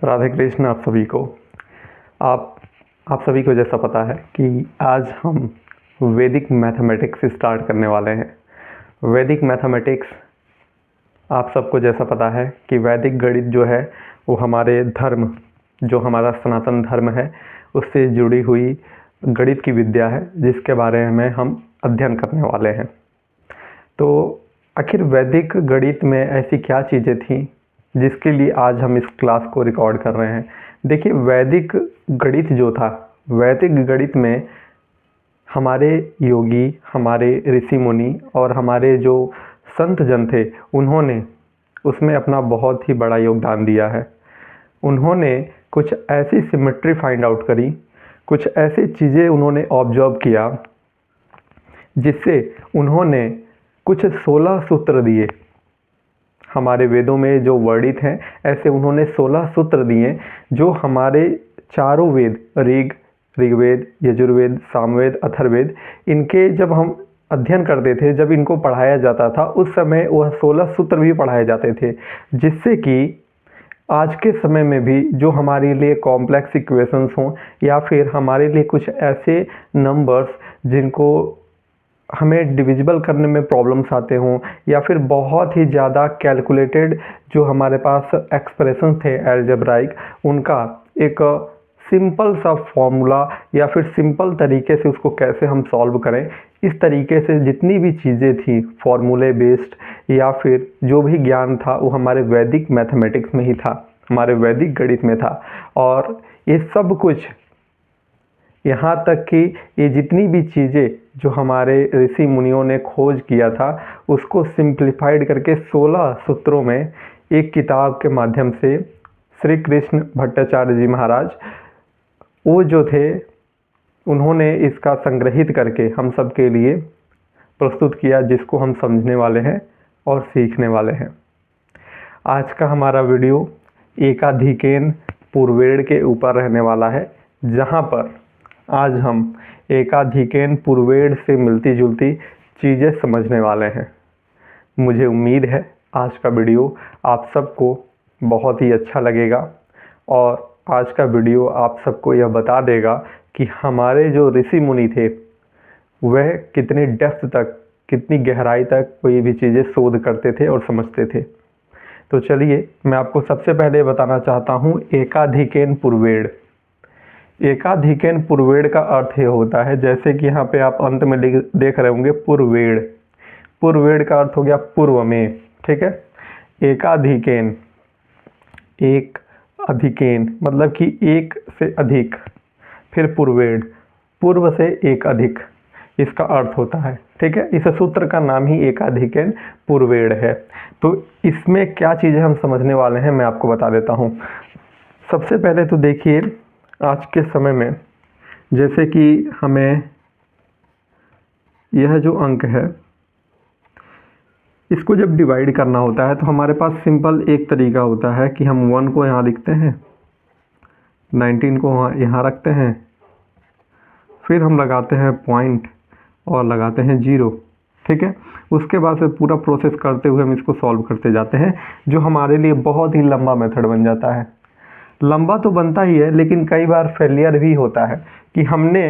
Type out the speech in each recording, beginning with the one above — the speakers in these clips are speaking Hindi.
राधे कृष्ण आप सभी को। आप सभी को जैसा पता है कि आज हम वैदिक मैथमेटिक्स स्टार्ट करने वाले हैं। वैदिक मैथमेटिक्स आप सबको जैसा पता है कि वैदिक गणित जो है वो हमारे धर्म, जो हमारा सनातन धर्म है, उससे जुड़ी हुई गणित की विद्या है जिसके बारे में हम अध्ययन करने वाले हैं। तो आखिर वैदिक गणित में ऐसी क्या चीज़ें थीं जिसके लिए आज हम इस क्लास को रिकॉर्ड कर रहे हैं। देखिए, वैदिक गणित जो था, वैदिक गणित में हमारे योगी, हमारे ऋषि मुनि और हमारे जो संत जन थे, उन्होंने उसमें अपना बहुत ही बड़ा योगदान दिया है। उन्होंने कुछ ऐसी सिमेट्री फाइंड आउट करी, कुछ ऐसी चीज़ें उन्होंने ऑब्जर्व किया जिससे उन्होंने कुछ 16 सूत्र दिए। हमारे वेदों में जो वर्णित हैं, ऐसे उन्होंने 16 सूत्र दिए जो हमारे चारों वेद, ऋग्वेद, यजुर्वेद, सामवेद, अथर्ववेद, इनके जब हम अध्ययन करते थे, जब इनको पढ़ाया जाता था, उस समय वह 16 सूत्र भी पढ़ाए जाते थे, जिससे कि आज के समय में भी जो हमारे लिए कॉम्प्लेक्स इक्वेशंस हों या फिर हमारे लिए कुछ ऐसे नंबर्स जिनको हमें डिविजिबल करने में प्रॉब्लम्स आते हों या फिर बहुत ही ज़्यादा कैलकुलेटेड जो हमारे पास एक्सप्रेशन थे अलजेब्राइक, उनका एक सिंपल सा फॉर्मूला या फिर सिंपल तरीके से उसको कैसे हम सॉल्व करें, इस तरीके से जितनी भी चीज़ें थी फॉर्मूले बेस्ड या फिर जो भी ज्ञान था, वो हमारे वैदिक मैथमेटिक्स में ही था, हमारे वैदिक गणित में था। और ये सब कुछ, यहाँ तक कि ये जितनी भी चीज़ें जो हमारे ऋषि मुनियों ने खोज किया था, उसको सिंप्लीफाइड करके 16 सूत्रों में एक किताब के माध्यम से श्री कृष्ण भट्टाचार्य जी महाराज, वो जो थे, उन्होंने इसका संग्रहित करके हम सब के लिए प्रस्तुत किया, जिसको हम समझने वाले हैं और सीखने वाले हैं। आज का हमारा वीडियो एकाधिकेन पूर्वेड़ के ऊपर रहने वाला है, जहाँ पर आज हम एकाधिकेन पूर्वेड़ से मिलती जुलती चीज़ें समझने वाले हैं। मुझे उम्मीद है आज का वीडियो आप सबको बहुत ही अच्छा लगेगा और आज का वीडियो आप सबको यह बता देगा कि हमारे जो ऋषि मुनि थे, वह कितनी डेप्थ तक, कितनी गहराई तक कोई भी चीज़ें शोध करते थे और समझते थे। तो चलिए, मैं आपको सबसे पहले बताना चाहता हूँ एकाधिकेन पूर्वेड़। एकाधिकेन पूर्वेड़ का अर्थ ये होता है, जैसे कि यहाँ पे आप अंत में देख रहे होंगे पूर्वेड़। पूर्वेड़ का अर्थ हो गया पूर्व में, ठीक है। एकाधिकेन, एक अधिकेन मतलब कि एक से अधिक, फिर पूर्वेड़, पूर्व से एक अधिक, इसका अर्थ होता है, ठीक है। इस सूत्र का नाम ही एकाधिकेन पूर्वेड़ है। तो इसमें क्या चीज़ें हम समझने वाले हैं, मैं आपको बता देता हूँ। सबसे पहले तो देखिए, आज के समय में जैसे कि हमें यह जो अंक है, इसको जब डिवाइड करना होता है तो हमारे पास सिंपल एक तरीका होता है कि हम 1 को यहाँ लिखते हैं, 19 को यहाँ रखते हैं, फिर हम लगाते हैं पॉइंट और लगाते हैं 0, ठीक है। उसके बाद से पूरा प्रोसेस करते हुए हम इसको सॉल्व करते जाते हैं, जो हमारे लिए बहुत ही लंबा मेथड बन जाता है। लंबा तो बनता ही है, लेकिन कई बार फेलियर भी होता है कि हमने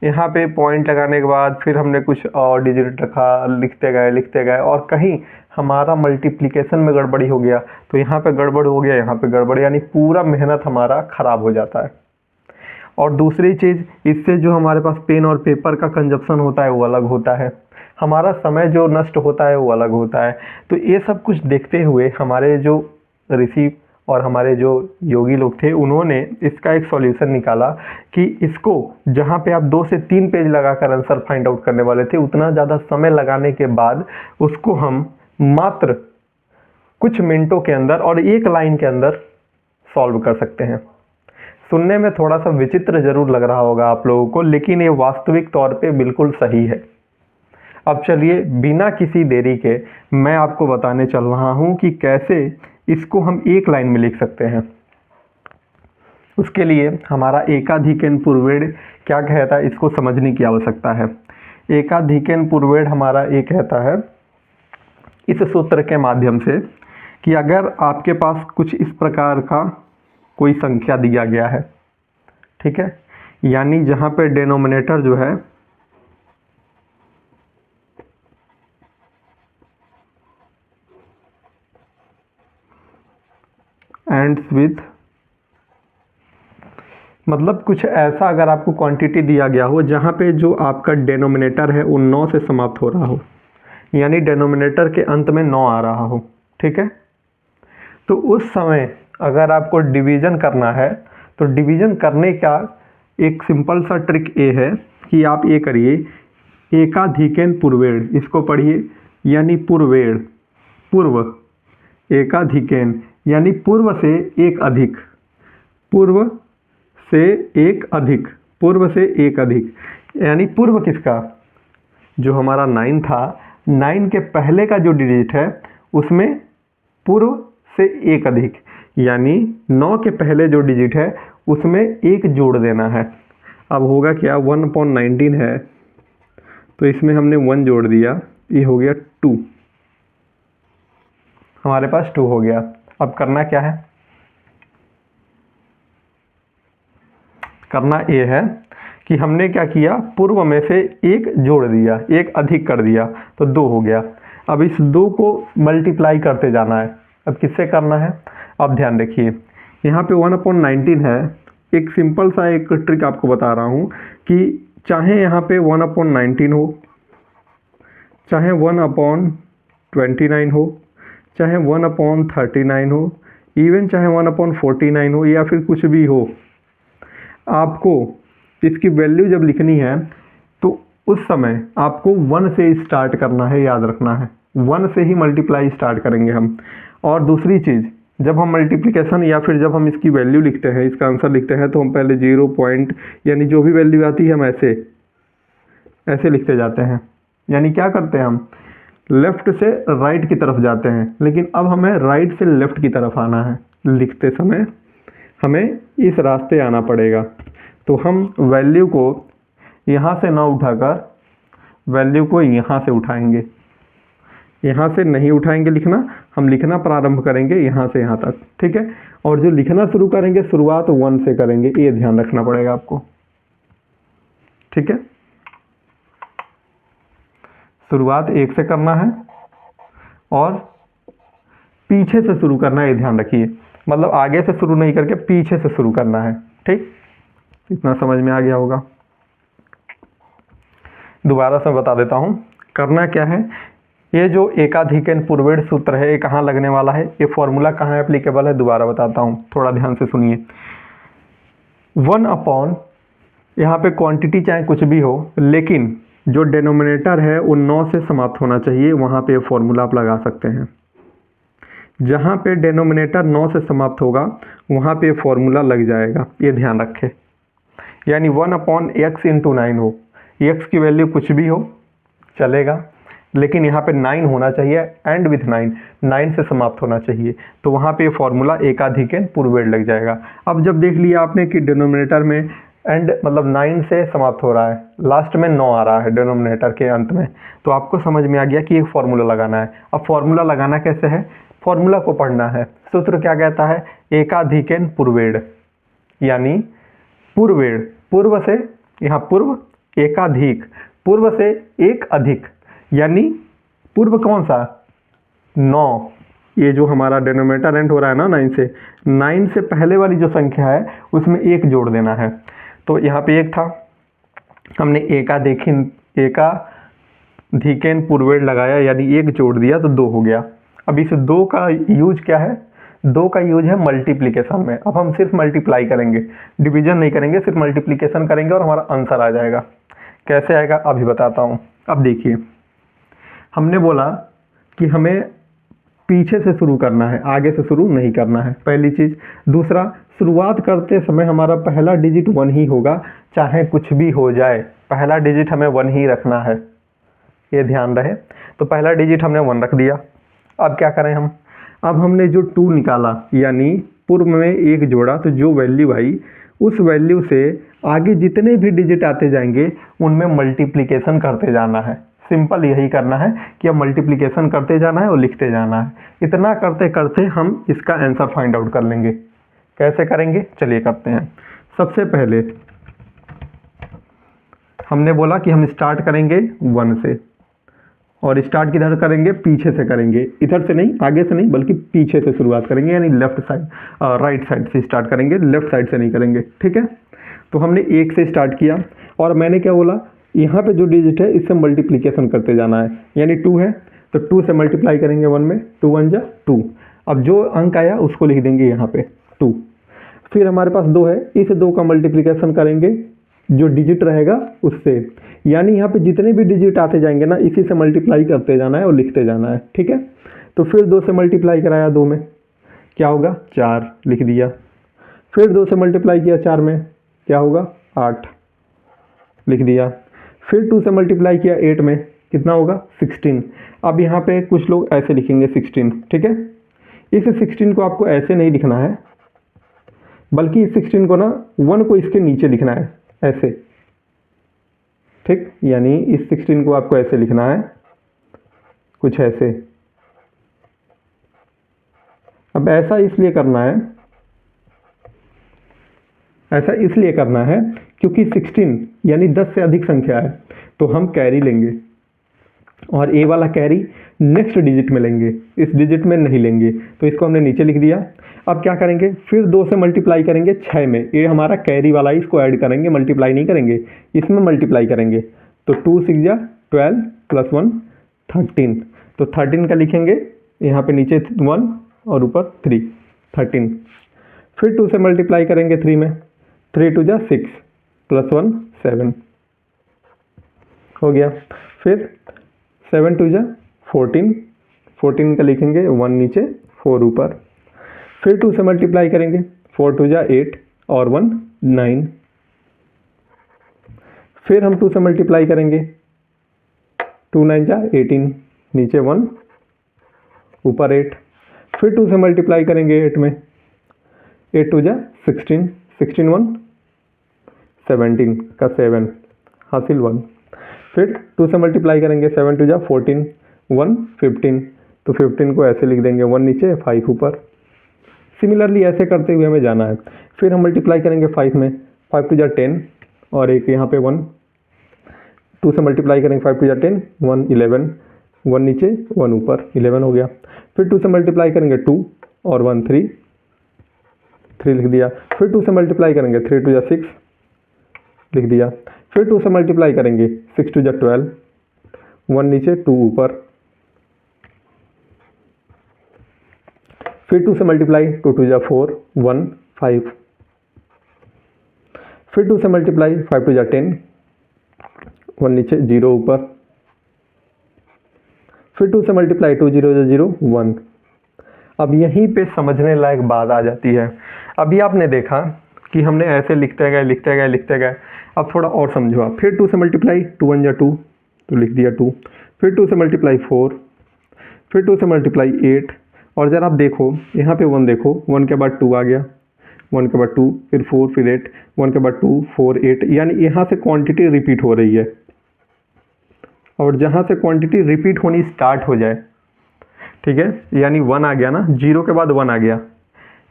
यहाँ पे पॉइंट लगाने के बाद फिर हमने कुछ और डिजिट रखा, लिखते गए और कहीं हमारा मल्टीप्लिकेशन में गड़बड़ी हो गया, तो यहाँ पे गड़बड़ हो गया, यहाँ पे गड़बड़, यानी पूरा मेहनत हमारा ख़राब हो जाता है। और दूसरी चीज़, इससे जो हमारे पास पेन और पेपर का कंजप्शन होता है वो अलग होता है, हमारा समय जो नष्ट होता है वो अलग होता है। तो ये सब कुछ देखते हुए हमारे जो ऋषि और हमारे जो योगी लोग थे, उन्होंने इसका एक सॉल्यूशन निकाला कि इसको जहाँ पे आप 2 से 3 पेज लगाकर आंसर फाइंड आउट करने वाले थे, उतना ज़्यादा समय लगाने के बाद उसको हम मात्र कुछ मिनटों के अंदर और एक लाइन के अंदर सॉल्व कर सकते हैं। सुनने में थोड़ा सा विचित्र जरूर लग रहा होगा आप लोगों को, लेकिन ये वास्तविक तौर पे बिल्कुल सही है। अब चलिए, बिना किसी देरी के मैं आपको बताने चल रहा हूँ कि कैसे इसको हम एक लाइन में लिख सकते हैं। उसके लिए हमारा एकाधिकेन पूर्वेड़ क्या कहता है, इसको समझने की आवश्यकता है। एकाधिकेन पूर्वेड़ हमारा ये कहता है इस सूत्र के माध्यम से कि अगर आपके पास कुछ इस प्रकार का कोई संख्या दिया गया है, ठीक है, यानी जहाँ पे डिनोमिनेटर जो है एंड्स विथ, मतलब कुछ ऐसा अगर आपको क्वांटिटी दिया गया हो जहाँ पे जो आपका डिनोमिनेटर है वो 9 से समाप्त हो रहा हो, यानी डिनोमिनेटर के अंत में 9 आ रहा हो, ठीक है। तो उस समय अगर आपको डिवीज़न करना है तो डिवीज़न करने का एक सिंपल सा ट्रिक ये है कि आप ये करिए, एकाधिकेन पूर्वेण, इसको पढ़िए, यानी पूर्वेण, पूर्व, एकाधिकेन यानी पूर्व से एक अधिक, पूर्व से एक अधिक, पूर्व से एक अधिक, यानी पूर्व किसका, जो हमारा 9 था, 9 के पहले का जो डिजिट है उसमें पूर्व से एक अधिक, यानी 9 के पहले जो डिजिट है उसमें एक जोड़ देना है। अब होगा क्या, 1/19 है तो इसमें हमने 1 जोड़ दिया, ये हो गया 2, हमारे पास 2 हो गया। अब करना क्या है, करना ये है कि हमने क्या किया, पूर्व में से एक जोड़ दिया, एक अधिक कर दिया तो 2 हो गया। अब इस 2 को मल्टीप्लाई करते जाना है। अब किससे करना है, अब ध्यान रखिए, यहाँ पे 1/19 है। एक सिंपल सा एक ट्रिक आपको बता रहा हूँ कि चाहे यहाँ पे 1/19 हो, चाहे 1/29 हो, चाहे 1/39 हो, इवन चाहे 1/49 हो, या फिर कुछ भी हो, आपको इसकी वैल्यू जब लिखनी है तो उस समय आपको 1 से स्टार्ट करना है, याद रखना है, 1 से ही मल्टीप्लाई स्टार्ट करेंगे हम। और दूसरी चीज़, जब हम मल्टीप्लिकेशन या फिर जब हम इसकी वैल्यू लिखते हैं, इसका आंसर लिखते हैं, तो हम पहले 0 पॉइंट यानी जो भी वैल्यू आती है हम ऐसे लिखते जाते हैं, यानी क्या करते हैं, हम लेफ़्ट से राइट की तरफ जाते हैं। लेकिन अब हमें राइट से लेफ़्ट की तरफ आना है, लिखते समय हमें इस रास्ते आना पड़ेगा। तो हम वैल्यू को यहाँ से ना उठाकर वैल्यू को यहाँ से उठाएंगे, यहाँ से नहीं उठाएंगे लिखना, हम लिखना प्रारंभ करेंगे यहाँ से यहाँ तक, ठीक है। और जो लिखना शुरू करेंगे शुरुआत 1 से करेंगे, ये ध्यान रखना पड़ेगा आपको, ठीक है। शुरुआत 1 से करना है और पीछे से शुरू करना है, ये ध्यान रखिए, मतलब आगे से शुरू नहीं करके पीछे से शुरू करना है, ठीक। इतना समझ में आ गया होगा। दोबारा से बता देता हूँ करना क्या है। ये जो एकाधिकेन पूर्वेण सूत्र है ये कहाँ लगने वाला है, ये फॉर्मूला कहाँ एप्लीकेबल है, दोबारा बताता हूँ, थोड़ा ध्यान से सुनिए। 1/, यहाँ पे क्वांटिटी चाहे कुछ भी हो, लेकिन जो डिनोमिनेटर है वो 9 से समाप्त होना चाहिए, वहाँ पे फॉर्मूला आप लगा सकते हैं। जहाँ पे डिनोमिनेटर 9 से समाप्त होगा वहाँ पे फॉर्मूला लग जाएगा, ये ध्यान रखें। यानी 1/x × 9 हो, x की वैल्यू कुछ भी हो चलेगा, लेकिन यहाँ पे 9 होना चाहिए, एंड विथ 9 से समाप्त होना चाहिए, तो वहाँ पे फॉर्मूला एकाधिकेन पूर्वेण लग जाएगा। अब जब देख लिया आपने कि डिनोमिनेटर में एंड मतलब 9 से समाप्त हो रहा है, लास्ट में 9 आ रहा है डिनोमिनेटर के अंत में, तो आपको समझ में आ गया कि एक फॉर्मूला लगाना है। अब फॉर्मूला लगाना कैसे है, फॉर्मूला को पढ़ना है। सूत्र क्या कहता है, एकाधिकेन पूर्वेण, यानी पूर्वेण, पूर्व से, यहाँ पूर्व, एकाधिक, पूर्व से एक अधिक, यानी पूर्व कौन सा, 9, ये जो हमारा डिनोमिनेटर एंड हो रहा है ना 9 से पहले वाली जो संख्या है उसमें 1 जोड़ देना है। तो यहाँ पे 1 था, हमने एकाधिकेन पूर्वेण लगाया, यानी 1 जोड़ दिया तो 2 हो गया। अब इस 2 का यूज क्या है, 2 का यूज है मल्टीप्लिकेशन में। अब हम सिर्फ मल्टीप्लाई करेंगे, डिवीजन नहीं करेंगे, सिर्फ मल्टीप्लिकेशन करेंगे और हमारा आंसर आ जाएगा। कैसे आएगा अभी बताता हूँ। अब देखिए, हमने बोला कि हमें पीछे से शुरू करना है, आगे से शुरू नहीं करना है, पहली चीज़। दूसरा, शुरुआत करते समय हमारा पहला डिजिट 1 ही होगा, चाहे कुछ भी हो जाए, पहला डिजिट हमें 1 ही रखना है, ये ध्यान रहे। तो पहला डिजिट हमने 1 रख दिया। अब क्या करें हम, अब हमने जो 2 निकाला, यानी पूर्व में 1 जोड़ा, तो जो वैल्यू आई उस वैल्यू से आगे जितने भी डिजिट आते जाएंगे उनमें मल्टीप्लिकेशन करते जाना है। सिंपल यही करना है कि अब मल्टीप्लिकेशन करते जाना है और लिखते जाना है। इतना करते करते हम इसका आंसर फाइंड आउट कर लेंगे। कैसे करेंगे चलिए करते हैं। सबसे पहले हमने बोला कि हम स्टार्ट करेंगे 1 से, और स्टार्ट किधर करेंगे, पीछे से करेंगे, इधर से नहीं, आगे से नहीं, बल्कि पीछे से शुरुआत करेंगे, यानी लेफ्ट साइड राइट साइड से स्टार्ट करेंगे, लेफ्ट साइड से नहीं करेंगे। ठीक है, तो हमने 1 से स्टार्ट किया और मैंने क्या बोला, यहाँ पे जो डिजिट है इससे मल्टीप्लिकेशन करते जाना है, यानी 2 है तो 2 से मल्टीप्लाई करेंगे 1 में, 2 1 जा 2। अब जो अंक आया उसको लिख देंगे यहाँ पे 2। फिर हमारे पास 2 है, इस 2 का मल्टीप्लिकेशन करेंगे जो डिजिट रहेगा उससे, यानी यहाँ पे जितने भी डिजिट आते जाएंगे ना इसी से मल्टीप्लाई करते जाना है और लिखते जाना है। ठीक है, तो फिर 2 से मल्टीप्लाई कराया 2 में, क्या होगा 4 लिख दिया। फिर 2 से मल्टीप्लाई किया 4 में, क्या होगा 8 लिख दिया। फिर 2 से मल्टीप्लाई किया 8 में, कितना होगा 16। अब यहाँ पे कुछ लोग ऐसे लिखेंगे 16। ठीक है, इस 16 को आपको ऐसे नहीं लिखना है, बल्कि इस 16 को ना 1 को इसके नीचे लिखना है ऐसे। ठीक, यानी इस 16 को आपको ऐसे लिखना है, कुछ ऐसे। अब ऐसा इसलिए करना है क्योंकि 16 यानी 10 से अधिक संख्या है, तो हम कैरी लेंगे और ए वाला कैरी नेक्स्ट डिजिट में लेंगे, इस डिजिट में नहीं लेंगे, तो इसको हमने नीचे लिख दिया। अब क्या करेंगे, फिर 2 से मल्टीप्लाई करेंगे 6 में, ये हमारा कैरी वाला, इसको ऐड करेंगे, मल्टीप्लाई नहीं करेंगे, इसमें मल्टीप्लाई करेंगे। तो 2 6 जा 12 प्लस 1 13, तो 13 का लिखेंगे यहाँ पे नीचे 1 और ऊपर 3 13। फिर 2 से मल्टीप्लाई करेंगे 3 में, 3 2 जा 6 प्लस 1 7 हो गया। फिर 7 2 जा 14, 14 का लिखेंगे 1 नीचे 4 ऊपर। फिर 2 से मल्टीप्लाई करेंगे, 4 2 जा 8 और 1 9। फिर हम 2 से मल्टीप्लाई करेंगे, 2 9 जा 18 नीचे 1 ऊपर 8। फिर 2 से मल्टीप्लाई करेंगे 8 में, 8 2 जा 16, 16 1 17 का 7 हासिल 1। फिर 2 से मल्टीप्लाई करेंगे, 7 2 जा 14 1 15, तो 15 को ऐसे लिख देंगे 1 नीचे 5 ऊपर। सिमिलरली ऐसे करते हुए हमें जाना है। फिर हम मल्टीप्लाई करेंगे 5 में, 5 2 जा 10 और एक यहाँ पे 1। 2 से मल्टीप्लाई करेंगे 5 2 जा 10 1 11, 1 नीचे 1 ऊपर 11 हो गया। फिर 2 से मल्टीप्लाई करेंगे 2 और 1 3, 3 लिख दिया। फिर 2 से मल्टीप्लाई करेंगे 3 2 जा 6 लिख दिया। फिर 2 से मल्टीप्लाई करेंगे 6 2 जा 12, 1 नीचे 2 ऊपर। फिर 2 से मल्टीप्लाई 2 2 जा 4 1 5। फिर 2 से मल्टीप्लाई 5 2 जा 10, 1 नीचे 0 ऊपर। फिर 2 से मल्टीप्लाई 2 0 जा 0 1। अब यहीं पे समझने लायक बात आ जाती है। अभी आपने देखा कि हमने ऐसे लिखते गए। अब थोड़ा और समझो आप। फिर 2 से मल्टीप्लाई 2 1 जा 2, तो लिख दिया 2। फिर 2 से मल्टीप्लाई 4, फिर 2 से मल्टीप्लाई 8, और जरा आप देखो यहाँ पे 1 देखो, 1 के बाद 2 आ गया, 1 के बाद 2, फिर 4, फिर 8, 1 के बाद 2 4 8, यानी यहाँ से क्वांटिटी रिपीट हो रही है। और जहाँ से क्वांटिटी रिपीट होनी स्टार्ट हो जाए, ठीक है, यानी 1 आ गया ना, 0 के बाद 1 आ गया।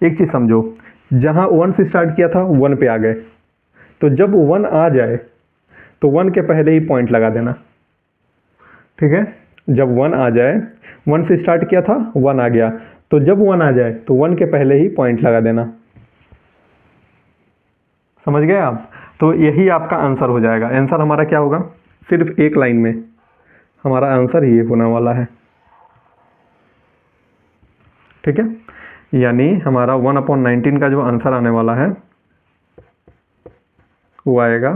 एक चीज़ समझो, जहाँ 1 से स्टार्ट किया था 1 पे आ गए, तो जब 1 आ जाए तो 1 के पहले ही पॉइंट लगा देना। ठीक है, जब 1 आ जाए, 1 से स्टार्ट किया था 1 आ गया, तो जब 1 आ जाए तो 1 के पहले ही पॉइंट लगा देना। समझ गए आप? तो यही आपका आंसर हो जाएगा। आंसर हमारा क्या होगा, सिर्फ एक लाइन में हमारा आंसर ये होने वाला है। ठीक है, यानी हमारा 1/19 का जो आंसर आने वाला है वो आएगा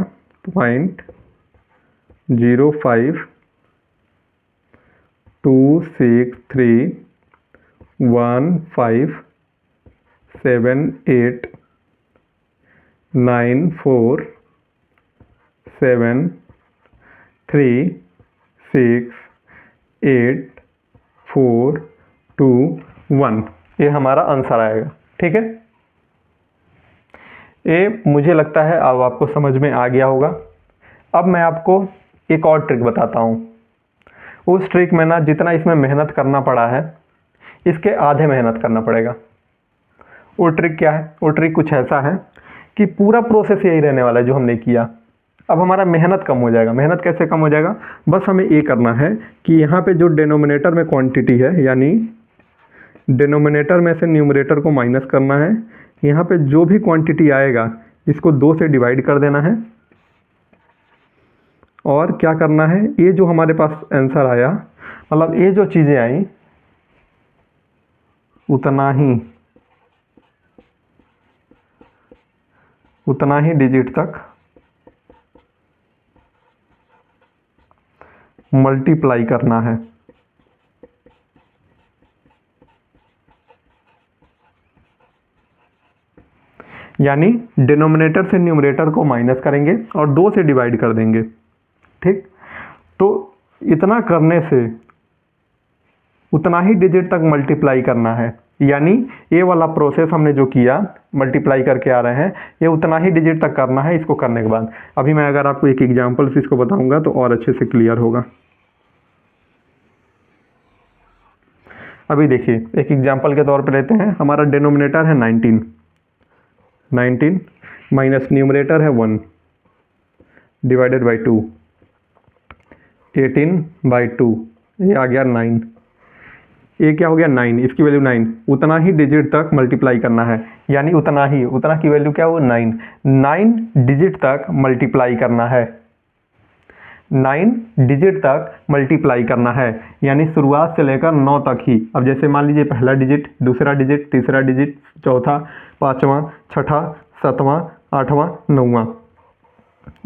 0.2631578947842 ये हमारा आंसर आएगा। ठीक है, ये मुझे लगता है अब आपको समझ में आ गया होगा। अब मैं आपको एक और ट्रिक बताता हूँ। उस ट्रिक में ना जितना इसमें मेहनत करना पड़ा है, इसके आधे मेहनत करना पड़ेगा। वो ट्रिक क्या है? वो ट्रिक कुछ ऐसा है कि पूरा प्रोसेस यही रहने वाला है जो हमने किया। अब हमारा मेहनत कम हो जाएगा। मेहनत कैसे कम हो जाएगा? बस हमें ये करना है कि यहाँ पे जो डिनोमिनेटर में क्वांटिटी है, यानी डिनोमिनेटर में से न्यूमरेटर को माइनस करना है। यहाँ पे जो भी क्वांटिटी आएगा इसको 2 से डिवाइड कर देना है। और क्या करना है, ये जो हमारे पास आंसर आया, मतलब ये जो चीज़ें आई उतना ही डिजिट तक मल्टीप्लाई करना है। यानी डिनोमिनेटर से न्यूमरेटर को माइनस करेंगे और 2 से डिवाइड कर देंगे। ठीक, तो इतना करने से उतना ही डिजिट तक मल्टीप्लाई करना है। यानी ये वाला प्रोसेस हमने जो किया, मल्टीप्लाई करके आ रहे हैं, ये उतना ही डिजिट तक करना है इसको करने के बाद। अभी मैं अगर आपको एक एग्जांपल से इसको बताऊंगा तो और अच्छे से क्लियर होगा। अभी देखिए, एक एग्जांपल के तौर पर लेते हैं, हमारा डिनोमिनेटर है 19 माइनस न्यूमरेटर है 1 डिवाइडेड बाई 2, 18/2, ये आ गया 9। ये क्या हो गया? 9, इसकी वैल्यू 9। उतना ही डिजिट तक मल्टीप्लाई करना है, यानी उतना की वैल्यू क्या हो? 9 डिजिट तक मल्टीप्लाई करना है। 9 डिजिट तक मल्टीप्लाई करना है, यानी शुरुआत से लेकर 9 तक ही। अब जैसे मान लीजिए पहला डिजिट, दूसरा डिजिट, तीसरा डिजिट, चौथा, पाँचवा, छठा, सातवां, आठवां, नौवां,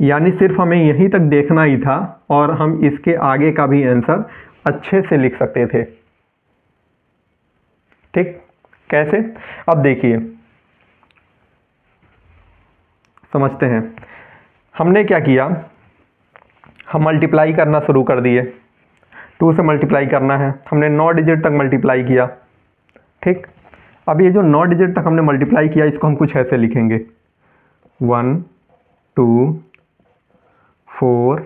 यानी सिर्फ हमें यहीं तक देखना ही था और हम इसके आगे का भी आंसर अच्छे से लिख सकते थे। ठीक, कैसे? अब देखिए, समझते हैं। हमने क्या किया, हम मल्टीप्लाई करना शुरू कर दिए। 2 से मल्टीप्लाई करना है, हमने 9 डिजिट तक मल्टीप्लाई किया। ठीक, अब ये जो 9 डिजिट तक हमने मल्टीप्लाई किया, इसको हम कुछ ऐसे लिखेंगे, 1 2 4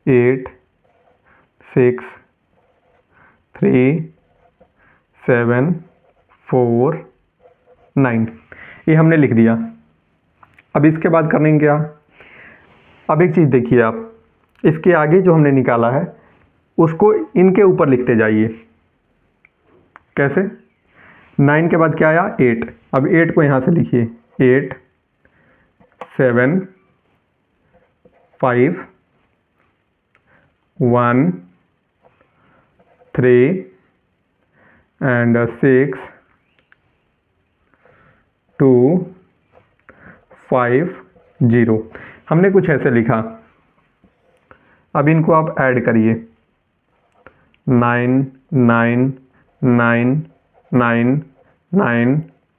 8 6 3 7 4 9, ये हमने लिख दिया। अब इसके बाद करेंगे क्या? अब एक चीज़ देखिए आप, इसके आगे जो हमने निकाला है उसको इनके ऊपर लिखते जाइए। कैसे? 9 के बाद क्या आया? 8। अब 8 को यहाँ से लिखिए, 8 7 5 1 3 एंड 6 2 5 0, हमने कुछ ऐसे लिखा। अब इनको आप ऐड करिए, 9 9 9 9 9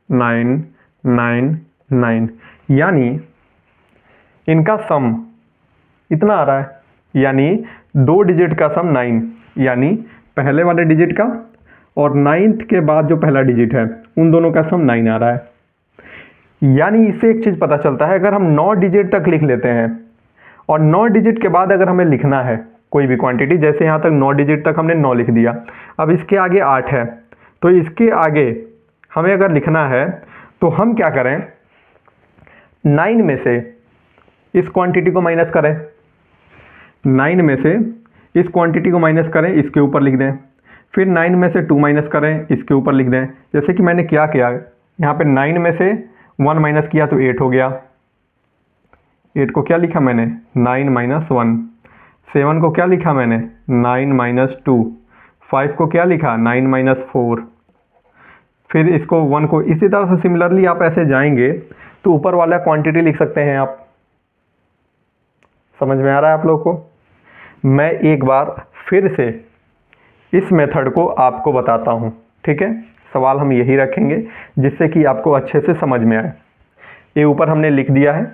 9 9 9, यानी इनका सम इतना आ रहा है, यानी 2 डिजिट का सम 9, यानी पहले वाले डिजिट का और 9th के बाद जो पहला डिजिट है उन दोनों का सम 9 आ रहा है। यानी इससे एक चीज़ पता चलता है, अगर हम 9 डिजिट तक लिख लेते हैं और 9 डिजिट के बाद अगर हमें लिखना है कोई भी क्वांटिटी, जैसे यहाँ तक 9 डिजिट तक हमने 9 लिख दिया, अब इसके आगे 8 है, तो इसके आगे हमें अगर लिखना है तो हम क्या करें, 9 में से इस क्वांटिटी को माइनस करें, 9 में से इस क्वांटिटी को माइनस करें, इसके ऊपर लिख दें, फिर 9 में से 2 माइनस करें, इसके ऊपर लिख दें। जैसे कि मैंने क्या किया, यहाँ पे 9 में से 1 माइनस किया तो 8 हो गया। 8 को क्या लिखा मैंने? 9 माइनस 1। 7 को क्या लिखा मैंने? 9 माइनस 2। 5 को क्या लिखा? 9 माइनस 4। फिर इसको 1 को इसी तरह से सिमिलरली आप ऐसे जाएंगे तो ऊपर वाला क्वांटिटी लिख सकते हैं आप। समझ में आ रहा है आप लोग को? मैं एक बार फिर से इस मेथड को आपको बताता हूँ, ठीक है? सवाल हम यही रखेंगे जिससे कि आपको अच्छे से समझ में आए। ये ऊपर हमने लिख दिया है,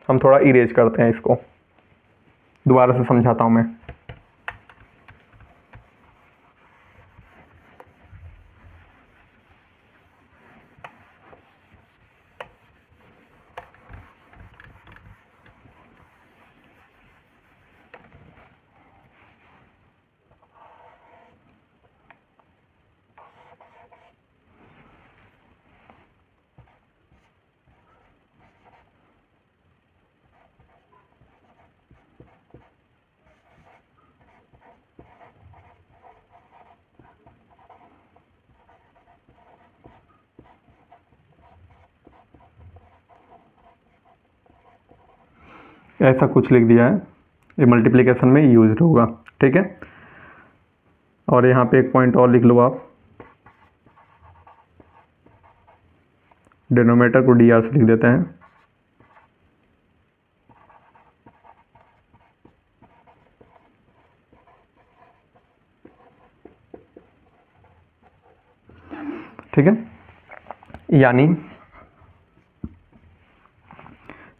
हम थोड़ा इरेज करते हैं इसको, दोबारा से समझाता हूँ मैं। ऐसा कुछ लिख दिया है, ये मल्टीप्लिकेशन में यूज होगा, ठीक है। और यहाँ पे एक पॉइंट और लिख लो आप, डिनोमिनेटर को डी आर से लिख देते हैं। ठीक है, यानी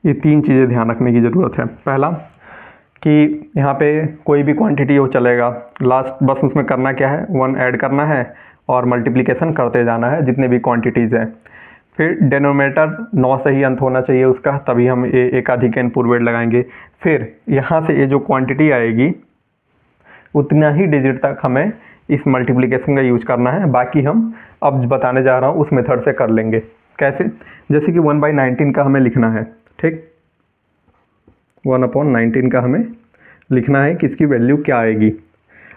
ये 3 चीज़ें ध्यान रखने की ज़रूरत है। पहला कि यहाँ पे कोई भी क्वांटिटी हो चलेगा, लास्ट बस उसमें करना क्या है, 1 ऐड करना है और मल्टीप्लिकेशन करते जाना है जितने भी क्वांटिटीज़ हैं। फिर डिनोमिनेटर 9 से ही अंत होना चाहिए उसका, तभी हम एकाधिक एन पूर्वेड लगाएंगे। फिर यहाँ से ये जो क्वांटिटी आएगी उतना ही डिजिट तक हमें इस मल्टीप्लिकेशन का यूज करना है। बाकी हम अब बताने जा रहा हूँ उस मेथड से कर लेंगे। कैसे, जैसे कि 1/19 का हमें लिखना है, ठीक, 1/19 का हमें लिखना है कि इसकी वैल्यू क्या आएगी।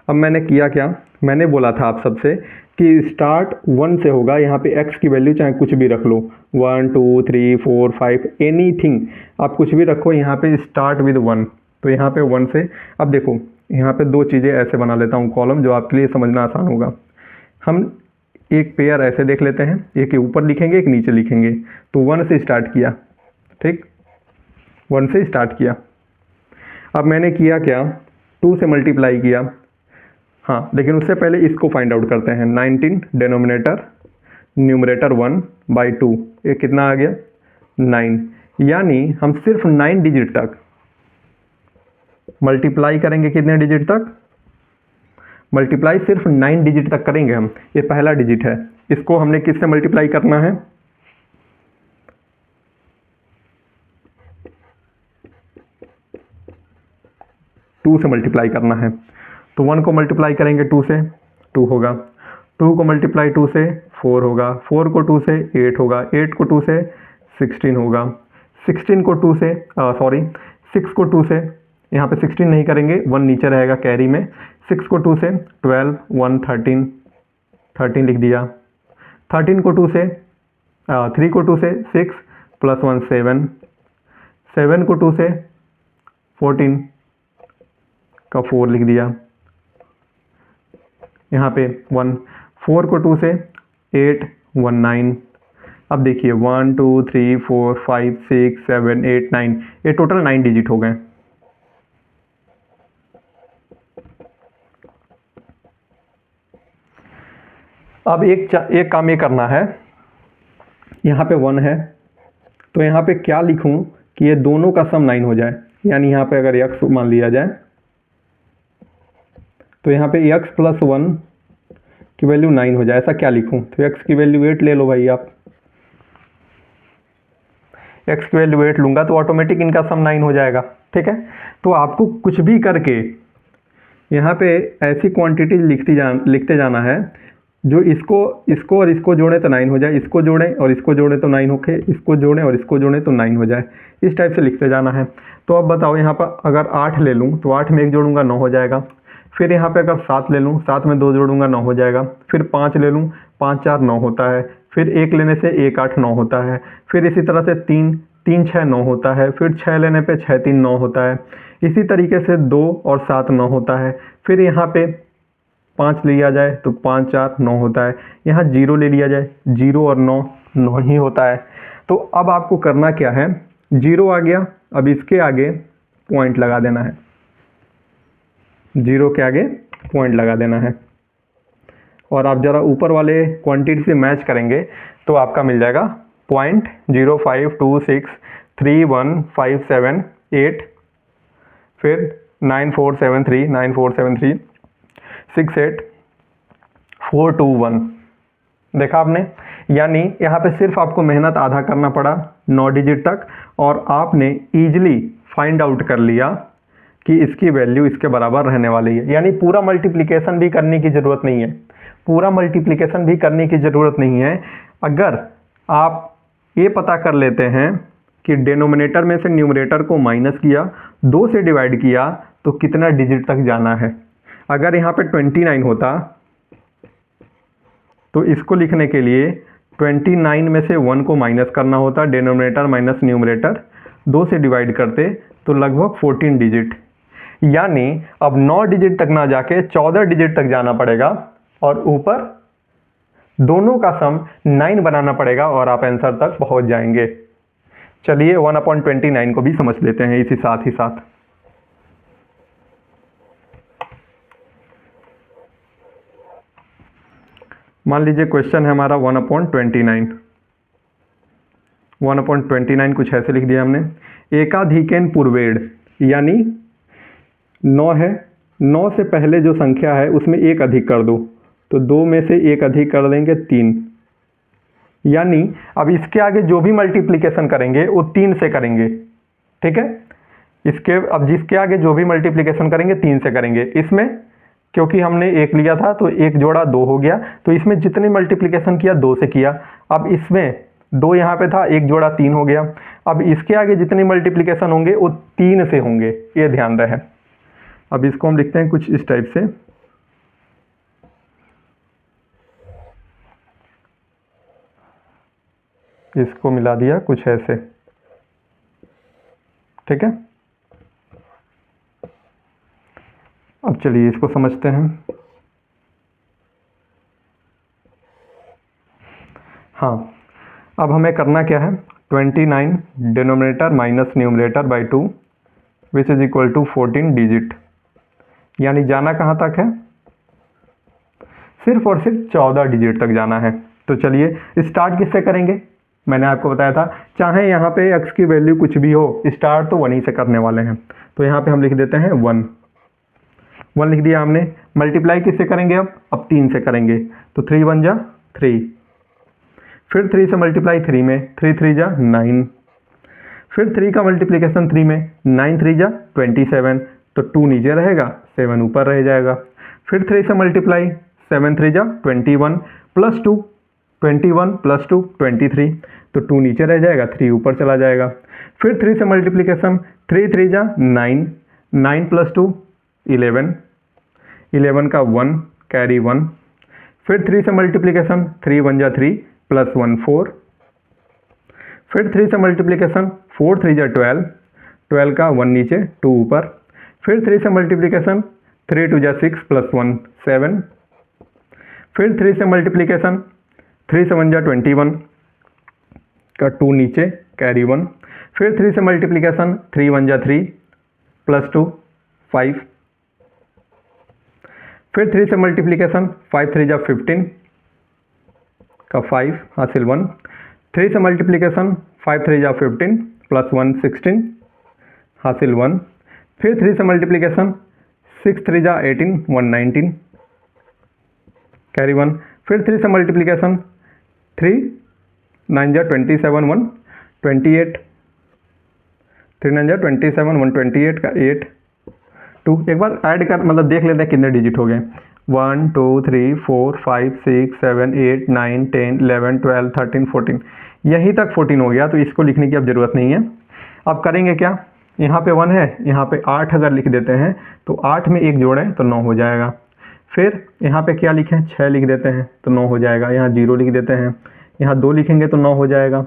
अब मैंने किया क्या, मैंने बोला था आप सबसे कि स्टार्ट 1 से होगा। यहाँ पे x की वैल्यू चाहे कुछ भी रख लो, 1 2 3 4 5 एनीथिंग, आप कुछ भी रखो। यहाँ पे स्टार्ट विद 1, तो यहाँ पे 1 से। अब देखो यहाँ पे 2 चीज़ें ऐसे बना लेता हूँ कॉलम, जो आपके लिए समझना आसान होगा। हम एक पेयर ऐसे देख लेते हैं, एक के ऊपर लिखेंगे एक नीचे लिखेंगे। तो 1 से स्टार्ट किया, ठीक, 1 से स्टार्ट किया। अब मैंने किया क्या, 2 से मल्टीप्लाई किया। हाँ, लेकिन उससे पहले इसको फाइंड आउट करते हैं। 19 डिनोमिनेटर, न्यूमरेटर 1/2, ये कितना आ गया 9। यानी हम सिर्फ 9 डिजिट तक मल्टीप्लाई करेंगे। कितने डिजिट तक मल्टीप्लाई, सिर्फ 9 डिजिट तक करेंगे हम। ये पहला डिजिट है, इसको हमने किससे मल्टीप्लाई करना है, 2 से मल्टीप्लाई करना है। तो 1 को मल्टीप्लाई करेंगे 2 से, 2 होगा। 2 को मल्टीप्लाई 2 से 4 होगा। 4 को 2 से 8 होगा। 8 को 2 से 16 होगा। 16 को 2 से 6 को 2 से, यहाँ पे 16 नहीं करेंगे, 1 नीचे रहेगा कैरी में। 6 को 2 से 12, 1 13, 13 लिख दिया। 13 को 2 से 3 को 2 से 6 + 1 7, 7 को 2 से 14 का 4 लिख दिया। यहाँ पे 1, 4 को 2 से 8, 1 9। अब देखिए 1 2 3 4 5 6 7 8 9, ये टोटल 9 डिजिट हो गए। अब एक काम ये करना है, यहाँ पे 1 है तो यहाँ पे क्या लिखूँ कि ये दोनों का सम 9 हो जाए। यानी यहाँ पे अगर x मान लिया जाए तो यहाँ पे x + 1 की वैल्यू 9 हो जाए। ऐसा क्या लिखूँ, तो x की वैल्यू 8 ले लो भाई आप। x की वैल्यू 8 लूँगा तो ऑटोमेटिक इनका सम 9 हो जाएगा, ठीक है। तो आपको कुछ भी करके यहाँ पे ऐसी क्वांटिटी लिखते जाना है जो इसको और इसको जोड़े तो 9 हो जाए, इसको जोड़ें और इसको जोड़े तो 9 होके, इसको जोड़ें और इसको जोड़ें तो 9 हो जाए। इस टाइप से लिखते जाना है। तो अब बताओ, यहाँ पर अगर 8 ले लूँ तो 8 में 1 जोड़ूंगा 9 हो जाएगा। फिर यहाँ पे अगर 7 ले लूँ, 7 में 2 जोड़ूंगा 9 हो जाएगा। फिर 5 ले लूँ, 5 4 9 होता है। फिर 1 लेने से 1 8 9 होता है। फिर इसी तरह से 3 3 6 9 होता है। फिर 6 लेने पे 6 3 9 होता है। इसी तरीके से 2 और 7 9 होता है। फिर यहाँ पे 5 लिया जाए तो 5 4 9 होता है। यहाँ 0 ले लिया जाए, 0 और 9 9 ही होता है। तो अब आपको करना क्या है, 0 आ गया, अब इसके आगे पॉइंट लगा देना है। 0 के आगे पॉइंट लगा देना है और आप ज़रा ऊपर वाले क्वांटिटी से मैच करेंगे तो आपका मिल जाएगा 0.05263157 फिर 9473 68421। देखा आपने, यानी यहाँ पे सिर्फ आपको मेहनत आधा करना पड़ा 9 डिजिट तक, और आपने ईजिली फाइंड आउट कर लिया कि इसकी वैल्यू इसके बराबर रहने वाली है। यानी पूरा मल्टीप्लिकेशन भी करने की ज़रूरत नहीं है, पूरा मल्टीप्लिकेशन भी करने की ज़रूरत नहीं है। अगर आप ये पता कर लेते हैं कि डिनोमिनेटर में से न्यूमरेटर को माइनस किया, 2 से डिवाइड किया तो कितना डिजिट तक जाना है। अगर यहाँ पे 29 होता तो इसको लिखने के लिए 29 में से 1 को माइनस करना होता, डिनोमिनेटर माइनस न्यूमरेटर, 2 से डिवाइड करते तो लगभग 14 डिजिट, यानी अब 9 डिजिट तक ना जाके 14 डिजिट तक जाना पड़ेगा और ऊपर दोनों का सम 9 बनाना पड़ेगा और आप आंसर तक पहुंच जाएंगे। चलिए 1/29 को भी समझ लेते हैं इसी साथ ही साथ। मान लीजिए क्वेश्चन है हमारा 1/29। 1/29 कुछ ऐसे लिख दिया हमने। एकाधिकेन पूर्वेण, यानी 9 है, 9 से पहले जो संख्या है उसमें एक अधिक कर दो, तो 2 में से एक अधिक कर देंगे 3, यानी अब इसके आगे जो भी मल्टीप्लिकेशन करेंगे वो 3 से करेंगे। ठीक है, इसके अब जिसके आगे जो भी मल्टीप्लिकेशन करेंगे 3 से करेंगे। इसमें क्योंकि हमने 1 लिया था तो 1 जोड़ा 2 हो गया, तो इसमें जितने मल्टीप्लिकेशन किया 2 से किया। अब इसमें 2 यहाँ पे था, 1 जोड़ा 3 हो गया। अब इसके आगे जितने मल्टीप्लिकेशन होंगे वो 3 से होंगे, ये ध्यान रहे। अब इसको हम लिखते हैं कुछ इस टाइप से। इसको मिला दिया कुछ ऐसे। ठीक है, अब चलिए इसको समझते हैं। हाँ, अब हमें करना क्या है, 29 denominator minus numerator by 2 which is equal to 14 digit, यानी जाना कहाँ तक है, सिर्फ और सिर्फ 14 डिजिट तक जाना है। तो चलिए स्टार्ट किससे करेंगे, मैंने आपको बताया था चाहे यहाँ पे x की वैल्यू कुछ भी हो, स्टार्ट तो 1 ही से करने वाले हैं। तो यहाँ पे हम लिख देते हैं 1 लिख दिया हमने। मल्टीप्लाई किससे करेंगे, अब 3 से करेंगे, तो 3 1 जा 3, फिर 3 से मल्टीप्लाई 3 में, 3 3 जा 9, फिर 3 का मल्टीप्लिकेशन 3 में, 9 3 जा 27, तो 2 नीचे रहेगा 7 ऊपर रह जाएगा। फिर 3 से मल्टीप्लाई 7 3 जा 21 प्लस 2, 21 प्लस 2 23, तो 2 नीचे रह जाएगा, 3 ऊपर चला जाएगा। फिर 3 से मल्टीप्लिकेशन 3 3 जा 9, 9 प्लस 2 11, 11 का 1 कैरी 1, फिर 3 से मल्टीप्लिकेशन 3 1 जा 3 प्लस 1 4, फिर 3 से मल्टीप्लिकेशन 4 3 जा 12, 12 का 1 नीचे 2 ऊपर, फिर 3 से मल्टीप्लिकेशन 3 2 जा 6 प्लस 1 7, फिर 3 से मल्टीप्लिकेशन 3 7 जा 21 का 2 नीचे कैरी 1, फिर 3 से मल्टीप्लिकेशन 3 1 जा 3 प्लस 2 5, फिर 3 से मल्टीप्लिकेशन 5 3 जा 15 का 5 हासिल 1, 3 से मल्टीप्लिकेशन 5 3 जा 15 प्लस 1 16 हासिल 1, फिर 3 से मल्टीप्लिकेशन 6 3 जा 18 119 कैरी 1, फिर 3 से मल्टीप्लिकेशन 3 9 जा 27 128, 3 9 जा 27 128 का 8 2, एक बार ऐड कर मतलब देख लेते हैं कितने डिजिट हो गए, 1 2 3 4 5 6 7 8 9 10 11 12 13 14, यहीं तक 14 हो गया। तो इसको लिखने की अब ज़रूरत नहीं है। अब करेंगे क्या, यहाँ पे 1 है, यहाँ पे 8 अगर लिख देते हैं तो 8 में 1 जोड़ें तो 9 हो जाएगा। फिर यहाँ पे क्या लिखें, 6 लिख देते हैं तो 9 हो जाएगा। यहाँ 0 लिख देते हैं, यहाँ 2 लिखेंगे तो 9 हो जाएगा,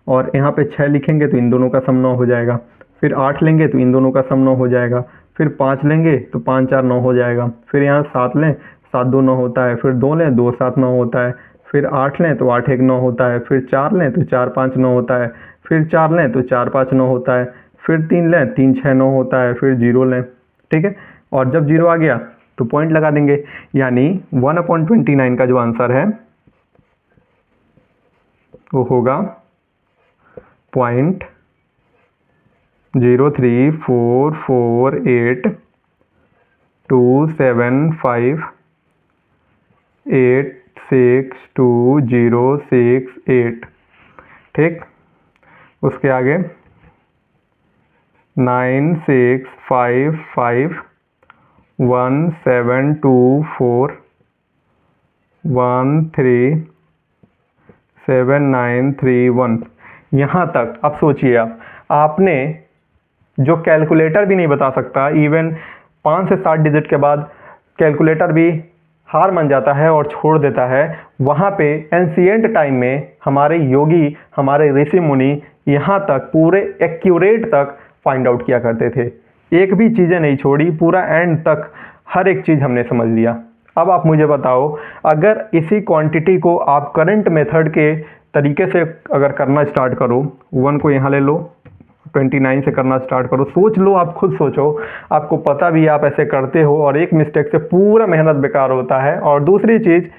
और यहाँ पे 6 लिखेंगे तो इन दोनों का सम 9 हो जाएगा। फिर 8 लेंगे तो इन दोनों का सम 9 हो जाएगा। फिर 5 लेंगे तो 5 4 9 हो जाएगा। फिर यहाँ 7 लें, 7 2 9 होता है। फिर 2 लें, 2 7 9 होता है। फिर 8 लें तो 8 1 9 होता है। फिर 4 लें तो 4 5 9 होता है। फिर 4 लें तो 4 5 9 होता है। फिर 3 लें 3 6 9 होता है। फिर 0 लें, ठीक है। और जब 0 आ गया तो पॉइंट लगा देंगे, यानी 1/29 का जो आंसर है वो होगा 0.04482758620668, ठीक। उसके आगे 96551724137931, यहाँ तक। अब सोचिए आपने जो कैलकुलेटर भी नहीं बता सकता, इवन 5 से 7 डिजिट के बाद कैलकुलेटर भी हार मान जाता है और छोड़ देता है, वहाँ पे एंशिएंट टाइम में हमारे योगी, हमारे ऋषि मुनि यहाँ तक पूरे एक्यूरेट तक फाइंड आउट किया करते थे। एक भी चीज़ें नहीं छोड़ी, पूरा एंड तक हर एक चीज़ हमने समझ लिया। अब आप मुझे बताओ, अगर इसी क्वांटिटी को आप करंट मेथड के तरीके से अगर करना स्टार्ट करो, 1 को यहाँ ले लो, 29 से करना स्टार्ट करो, सोच लो, आप खुद सोचो, आपको पता भी आप ऐसे करते हो और एक मिस्टेक से पूरा मेहनत बेकार होता है। और दूसरी चीज़,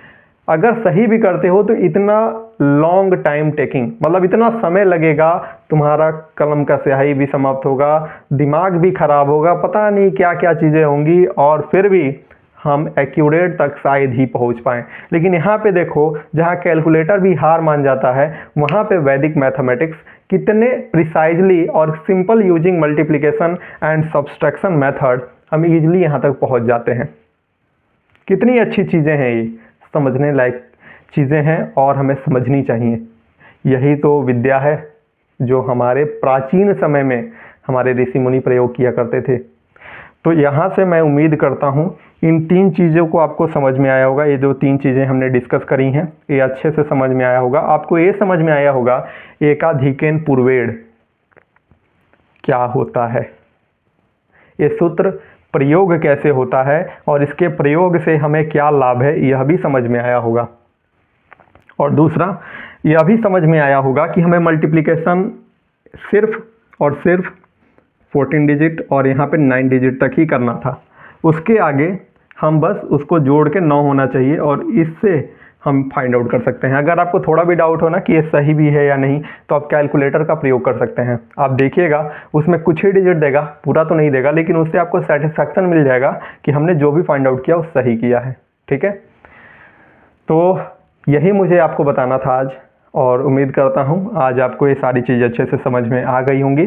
अगर सही भी करते हो तो इतना लॉन्ग टाइम टेकिंग, मतलब इतना समय लगेगा, तुम्हारा कलम का स्याही भी समाप्त होगा, दिमाग भी खराब होगा, पता नहीं क्या क्या चीज़ें होंगी, और फिर भी हम एक्यूरेट तक शायद ही पहुंच पाएं। लेकिन यहाँ पे देखो, जहाँ कैलकुलेटर भी हार मान जाता है, वहाँ पे वैदिक मैथमेटिक्स कितने प्रिसाइजली और simple using multiplication and subtraction method हम इजीली यहाँ तक पहुँच जाते हैं। कितनी अच्छी चीज़ें हैं ये, समझने लायक चीज़ें हैं और हमें समझनी चाहिए। यही तो विद्या है जो हमारे प्राचीन समय में हमारे ऋषि मुनि प्रयोग किया करते थे। तो यहाँ से मैं उम्मीद करता हूँ इन 3 चीज़ों को आपको समझ में आया होगा। ये जो 3 चीज़ें हमने डिस्कस करी हैं, ये अच्छे से समझ में आया होगा। आपको ये समझ में आया होगा एकाधिकेन पूर्वेण क्या होता है, ये सूत्र प्रयोग कैसे होता है और इसके प्रयोग से हमें क्या लाभ है, यह भी समझ में आया होगा। और दूसरा, यह भी समझ में आया होगा कि हमें मल्टीप्लिकेशन सिर्फ और सिर्फ 14 डिजिट और यहाँ पे 9 डिजिट तक ही करना था। उसके आगे हम बस उसको जोड़ के 9 होना चाहिए और इससे हम फाइंड आउट कर सकते हैं। अगर आपको थोड़ा भी डाउट हो ना कि ये सही भी है या नहीं, तो आप कैलकुलेटर का प्रयोग कर सकते हैं। आप देखिएगा उसमें कुछ ही डिजिट देगा, पूरा तो नहीं देगा, लेकिन उससे आपको सेटिस्फैक्शन मिल जाएगा कि हमने जो भी फाइंड आउट किया वो सही किया है। ठीक है, तो यही मुझे आपको बताना था आज, और उम्मीद करता हूँ आज आपको ये सारी चीज़ अच्छे से समझ में आ गई होंगी।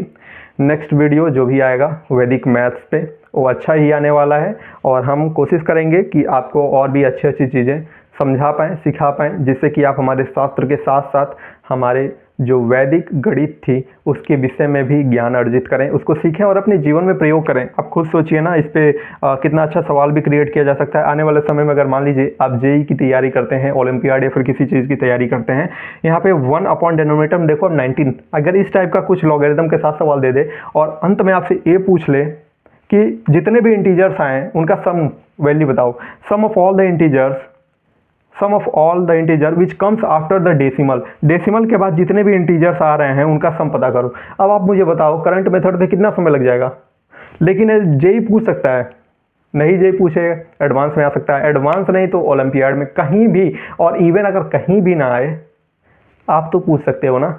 नेक्स्ट वीडियो जो भी आएगा वैदिक मैथ्स पे, वो अच्छा ही आने वाला है, और हम कोशिश करेंगे कि आपको और भी अच्छी अच्छी चीज़ें समझा पाएँ, सिखा पाएँ, जिससे कि आप हमारे शास्त्र के साथ साथ हमारे जो वैदिक गणित थी उसके विषय में भी ज्ञान अर्जित करें, उसको सीखें और अपने जीवन में प्रयोग करें। आप खुद सोचिए ना, इस पे कितना अच्छा सवाल भी क्रिएट किया जा सकता है। आने वाले समय में अगर मान लीजिए आप जेई की तैयारी करते हैं, ओलंपियाड या फिर किसी चीज़ की तैयारी करते हैं, यहाँ पे 1 अपॉन डिनोमिनेटर में देखो 19, अगर इस टाइप का कुछ लॉगरिथम के साथ सवाल दे दे और अंत में आपसे ये पूछ ले कि जितने भी इंटीजर्स आए उनका सम वैल्यू बताओ, sum of all the integer which comes after the decimal, decimal के बाद जितने भी इंटीजर्स आ रहे हैं उनका सम पता करो। अब आप मुझे बताओ करंट मेथड से कितना समय लग जाएगा। लेकिन जेई पूछ सकता है, नहीं जेई पूछे एडवांस में आ सकता है, एडवांस नहीं तो ओलंपियाड में कहीं भी, और इवन अगर कहीं भी ना आए आप तो पूछ सकते हो ना।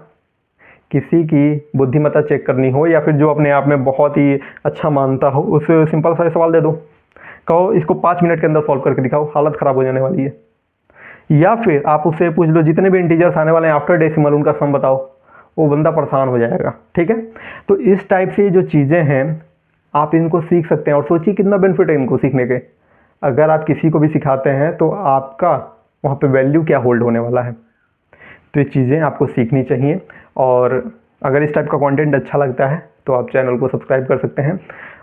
किसी की बुद्धिमत्ता चेक करनी हो या फिर जो अपने आप में बहुत ही अच्छा मानता हो, उसे सिंपल सा सवाल दे दो, कहो इसको 5 मिनट के अंदर सॉल्व करके दिखाओ, हालत ख़राब हो जाने वाली है। या फिर आप उससे पूछ लो जितने भी इंटीजर्स आने वाले हैं आफ्टर डेसिमल उनका सम बताओ, वो बंदा परेशान हो जाएगा। ठीक है, तो इस टाइप से जो चीज़ें हैं आप इनको सीख सकते हैं, और सोचिए कितना बेनिफिट है इनको सीखने के। अगर आप किसी को भी सिखाते हैं तो आपका वहाँ पे वैल्यू क्या होल्ड होने वाला है। तो ये चीज़ें आपको सीखनी चाहिए, और अगर इस टाइप का कंटेंट अच्छा लगता है तो आप चैनल को सब्सक्राइब कर सकते हैं।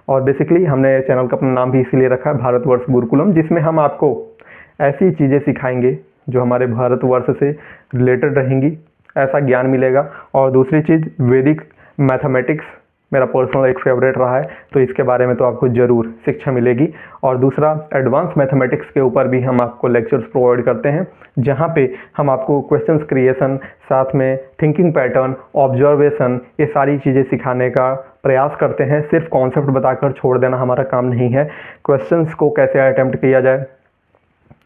और बेसिकली हमने चैनल का अपना नाम भी इसीलिए रखा है भारतवर्ष गुरुकुलम, जिसमें हम आपको ऐसी चीज़ें सिखाएंगे जो हमारे भारतवर्ष से रिलेटेड रहेंगी, ऐसा ज्ञान मिलेगा। और दूसरी चीज़, वैदिक मैथमेटिक्स मेरा पर्सनल एक फेवरेट रहा है, तो इसके बारे में तो आपको ज़रूर शिक्षा मिलेगी। और दूसरा, एडवांस मैथमेटिक्स के ऊपर भी हम आपको लेक्चर्स प्रोवाइड करते हैं, जहाँ पे हम आपको क्वेश्चंस क्रिएशन, साथ में थिंकिंग पैटर्न, ऑब्जर्वेशन, ये सारी चीज़ें सिखाने का प्रयास करते हैं। सिर्फ कॉन्सेप्ट बताकर छोड़ देना हमारा काम नहीं है। क्वेश्चंस को कैसे अटैम्प्ट किया जाए,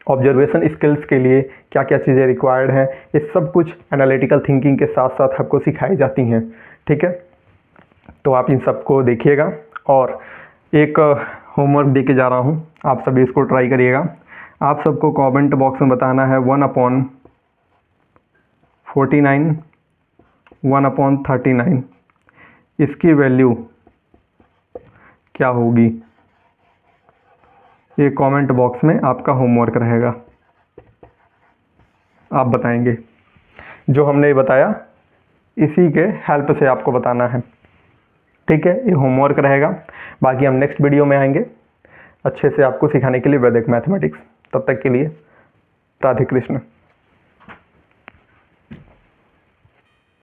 ऑब्जर्वेशन स्किल्स के लिए क्या क्या चीज़ें रिक्वायर्ड हैं, ये सब कुछ एनालिटिकल थिंकिंग के साथ साथ आपको सिखाई जाती हैं। ठीक है, तो आप इन सबको देखिएगा। और एक होमवर्क दे के जा रहा हूँ, आप सभी इसको ट्राई करिएगा। आप सबको कमेंट बॉक्स में बताना है 1/49, 1/39 इसकी वैल्यू क्या होगी। ये कमेंट बॉक्स में आपका होमवर्क रहेगा, आप बताएंगे। जो हमने बताया इसी के हेल्प से आपको बताना है। ठीक है, ये होमवर्क रहेगा। बाकी हम नेक्स्ट वीडियो में आएंगे अच्छे से आपको सिखाने के लिए वैदिक मैथमेटिक्स। तब तक के लिए राधे कृष्ण।